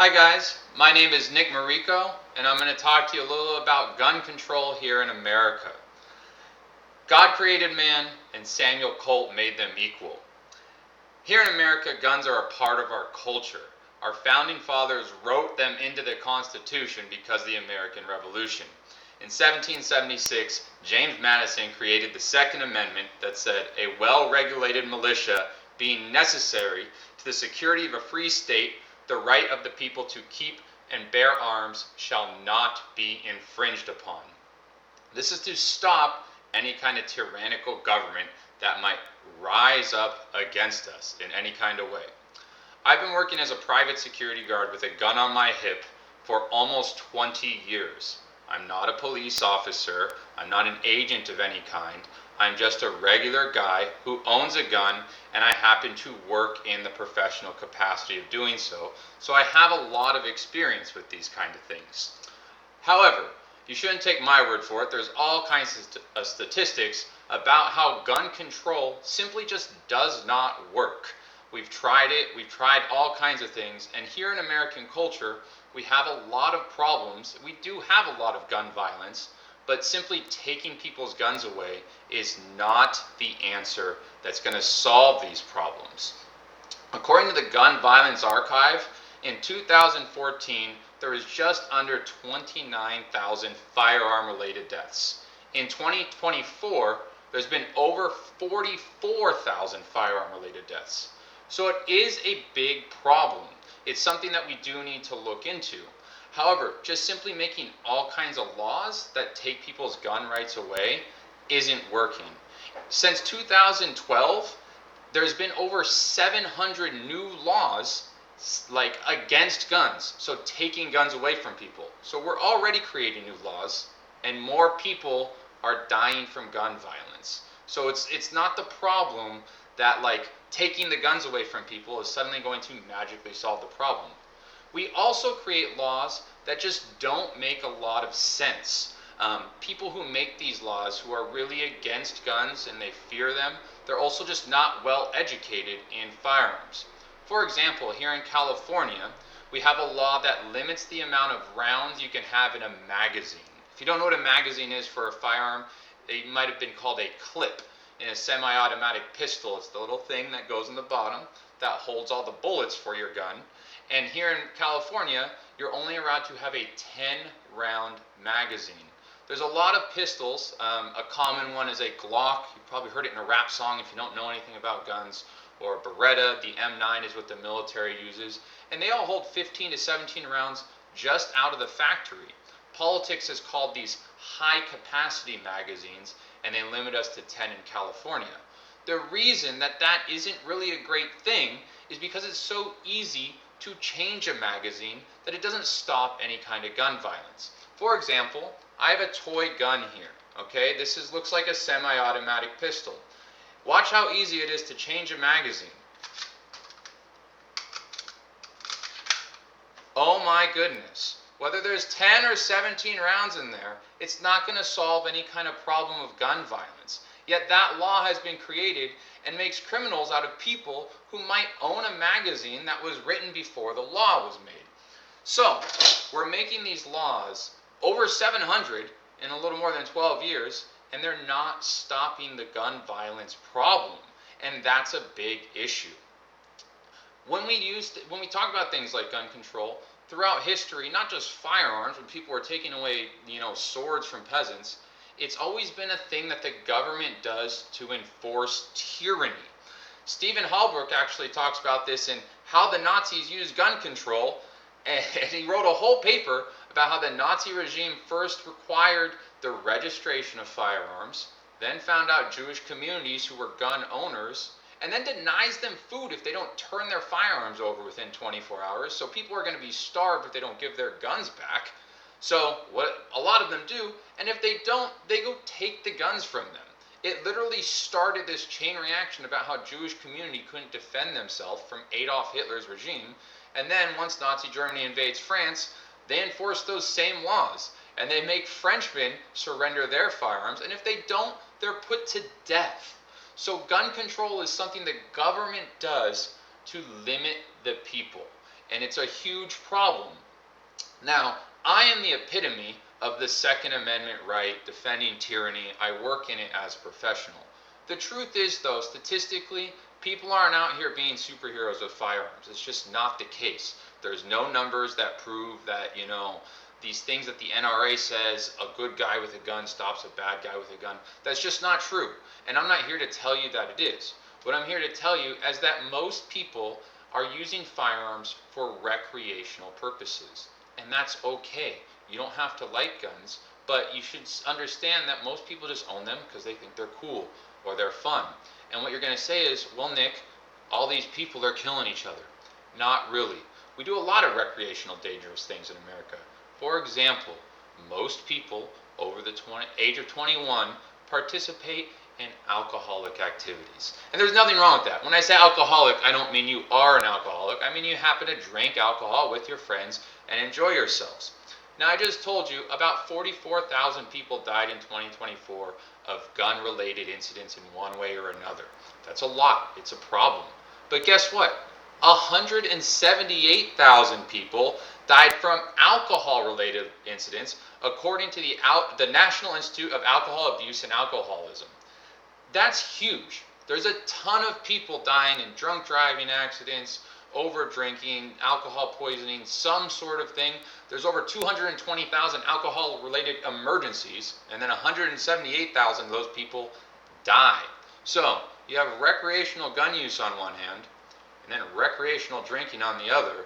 Hi guys, my name is Nick Murico, and I'm going to talk to you a little about gun control here in America. God created man, and Samuel Colt made them equal. Here in America, guns are a part of our culture. Our founding fathers wrote them into the Constitution because of the American Revolution. In 1776, James Madison created the Second Amendment that said, "A well-regulated militia being necessary to the security of a free state, the right of the people to keep and bear arms shall not be infringed upon." This is to stop any kind of tyrannical government that might rise up against us in any kind of way. I've been working as a private security guard with a gun on my hip for almost 20 years. I'm not a police officer. I'm not an agent of any kind. I'm just a regular guy who owns a gun, and I happen to work in the professional capacity of doing so. So I have a lot of experience with these kind of things. However, you shouldn't take my word for it. There's all kinds of statistics about how gun control simply just does not work. We've tried it, we've tried all kinds of things, and here in American culture, we have a lot of problems. We do have a lot of gun violence, but simply taking people's guns away is not the answer that's going to solve these problems. According to the Gun Violence Archive, in 2014, there was just under 29,000 firearm-related deaths. In 2024, there's been over 44,000 firearm-related deaths. So it is a big problem. It's something that we do need to look into. However, just simply making all kinds of laws that take people's gun rights away isn't working. Since 2012, there's been over 700 new laws against guns, so taking guns away from people. So we're already creating new laws, and more people are dying from gun violence. So it's not the problem that taking the guns away from people is suddenly going to magically solve the problem. We also create laws that just don't make a lot of sense. People who make these laws, who are really against guns and they fear them, they're also just not well educated in firearms. For example, here in California, we have a law that limits the amount of rounds you can have in a magazine. If you don't know what a magazine is for a firearm, it might have been called a clip in a semi-automatic pistol. It's the little thing that goes in the bottom that holds all the bullets for your gun. And here in California, you're only allowed to have a 10-round magazine. There's a lot of pistols. A common one is a Glock. You've probably heard it in a rap song if you don't know anything about guns. Or Beretta. The M9 is what the military uses. And they all hold 15 to 17 rounds just out of the factory. Politics has called these high-capacity magazines, and they limit us to 10 in California. The reason that that isn't really a great thing is because it's so easy to change a magazine that it doesn't stop any kind of gun violence. For example, I have a toy gun here. Okay, this looks like a semi-automatic pistol. Watch how easy it is to change a magazine. Oh my goodness. Whether there's 10 or 17 rounds in there, it's not going to solve any kind of problem of gun violence. Yet that law has been created and makes criminals out of people who might own a magazine that was written before the law was made. So, we're making these laws, over 700 in a little more than 12 years, and they're not stopping the gun violence problem. And that's a big issue. When we talk about things like gun control, throughout history, not just firearms, when people were taking away, swords from peasants, it's always been a thing that the government does to enforce tyranny. Stephen Halbrook actually talks about this in How the Nazis Used Gun Control, and he wrote a whole paper about how the Nazi regime first required the registration of firearms, then found out Jewish communities who were gun owners, and then denies them food if they don't turn their firearms over within 24 hours. So people are going to be starved if they don't give their guns back. So what a lot of them do, and if they don't, they go take the guns from them. It literally started this chain reaction about how Jewish community couldn't defend themselves from Adolf Hitler's regime. And then once Nazi Germany invades France, they enforce those same laws. And they make Frenchmen surrender their firearms. And if they don't, they're put to death. So gun control is something the government does to limit the people. and it's a huge problem. Now, I am the epitome of the Second Amendment right, defending tyranny. I work in it as a professional. The truth is, though, statistically, people aren't out here being superheroes with firearms. It's just not the case. There's no numbers that prove that, these things that the NRA says a good guy with a gun stops a bad guy with a gun. That's just not true. And I'm not here to tell you that it is. What I'm here to tell you is that most people are using firearms for recreational purposes. And that's okay. You don't have to like guns, but you should understand that most people just own them because they think they're cool or they're fun. And what you're going to say is, well, Nick, all these people are killing each other. Not really. We do a lot of recreational dangerous things in America. For example, most people over the age of 21 participate in alcoholic activities. And there's nothing wrong with that. When I say alcoholic, I don't mean you are an alcoholic. I mean you happen to drink alcohol with your friends and enjoy yourselves. Now, I just told you about 44,000 people died in 2024 of gun-related incidents in one way or another. That's a lot. It's a problem. But guess what? 178,000 people died from alcohol-related incidents, according to the National Institute of Alcohol Abuse and Alcoholism. That's huge. There's a ton of people dying in drunk driving accidents, over drinking, alcohol poisoning, some sort of thing. There's over 220,000 alcohol-related emergencies, and then 178,000 of those people die. So you have recreational gun use on one hand, and then recreational drinking on the other.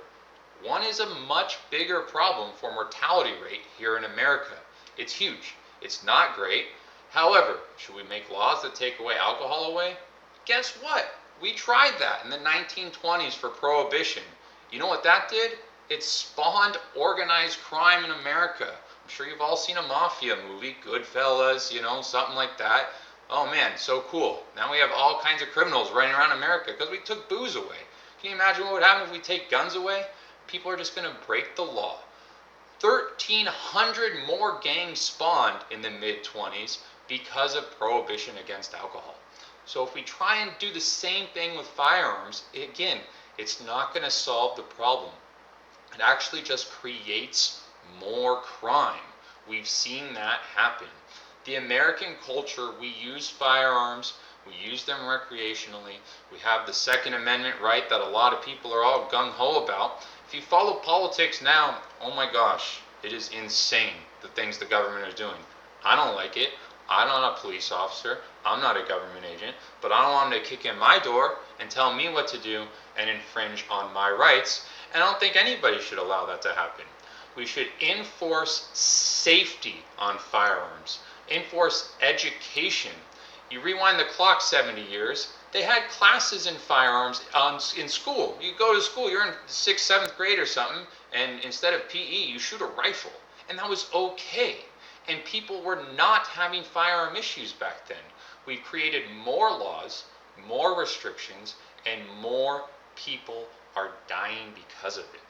One is a much bigger problem for mortality rate here in America. It's huge. It's not great. However, should we make laws that take away alcohol away? Guess what? We tried that in the 1920s for Prohibition. You know what that did? It spawned organized crime in America. I'm sure you've all seen a mafia movie, Goodfellas, something like that. Oh man, so cool. Now we have all kinds of criminals running around America because we took booze away. Can you imagine what would happen if we take guns away? People are just going to break the law. 1,300 more gangs spawned in the mid-20s because of prohibition against alcohol. So if we try and do the same thing with firearms, again, it's not going to solve the problem. It actually just creates more crime. We've seen that happen. The American culture, we use firearms, we use them recreationally. We have the Second Amendment right that a lot of people are all gung-ho about. If you follow politics now, oh my gosh, it is insane the things the government is doing. I don't like it. I'm not a police officer. I'm not a government agent. But I don't want them to kick in my door and tell me what to do and infringe on my rights. And I don't think anybody should allow that to happen. We should enforce safety on firearms. Enforce education. You rewind the clock 70 years, they had classes in firearms in school. You go to school, you're in 6th, 7th grade or something, and instead of PE, you shoot a rifle. And that was okay. And people were not having firearm issues back then. We've created more laws, more restrictions, and more people are dying because of it.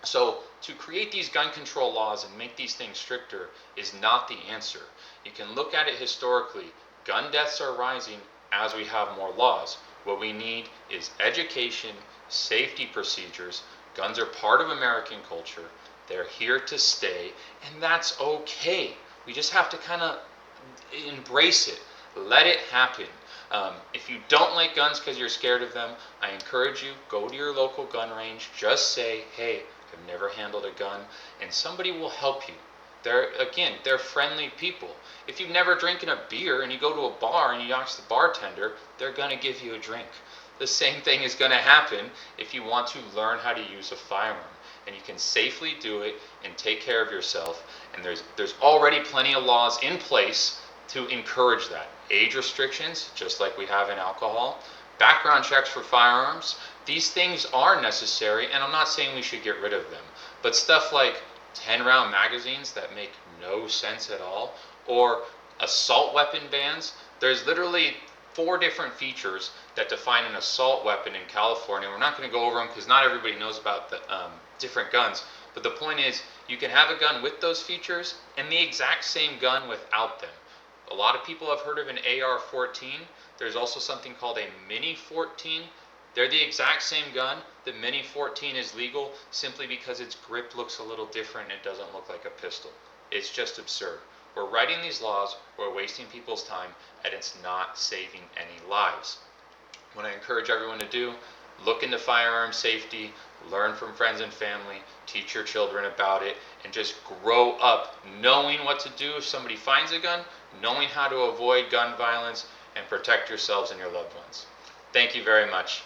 So to create these gun control laws and make these things stricter is not the answer. You can look at it historically. Gun deaths are rising as we have more laws. What we need is education, safety procedures. Guns are part of American culture. They're here to stay, and that's okay. We just have to kind of embrace it. Let it happen. If you don't like guns because you're scared of them, I encourage you, go to your local gun range. Just say, hey, I've never handled a gun, and somebody will help you. They're friendly people. If you've never drinking a beer and you go to a bar and you ask the bartender, they're going to give you a drink. The same thing is going to happen if you want to learn how to use a firearm. And you can safely do it and take care of yourself. And there's already plenty of laws in place to encourage that. Age restrictions, just like we have in alcohol. Background checks for firearms. These things are necessary, and I'm not saying we should get rid of them. But stuff like 10-round magazines that make no sense at all, or assault weapon bans. There's literally 4 different features that define an assault weapon in California. We're not going to go over them because not everybody knows about the different guns. But the point is, you can have a gun with those features and the exact same gun without them. A lot of people have heard of an AR-14. There's also something called a Mini 14. They're the exact same gun, The Mini 14 is legal simply because its grip looks a little different and it doesn't look like a pistol. It's just absurd. We're writing these laws, we're wasting people's time, and it's not saving any lives. What I encourage everyone to do, look into firearm safety, learn from friends and family, teach your children about it, and just grow up knowing what to do if somebody finds a gun, knowing how to avoid gun violence, and protect yourselves and your loved ones. Thank you very much.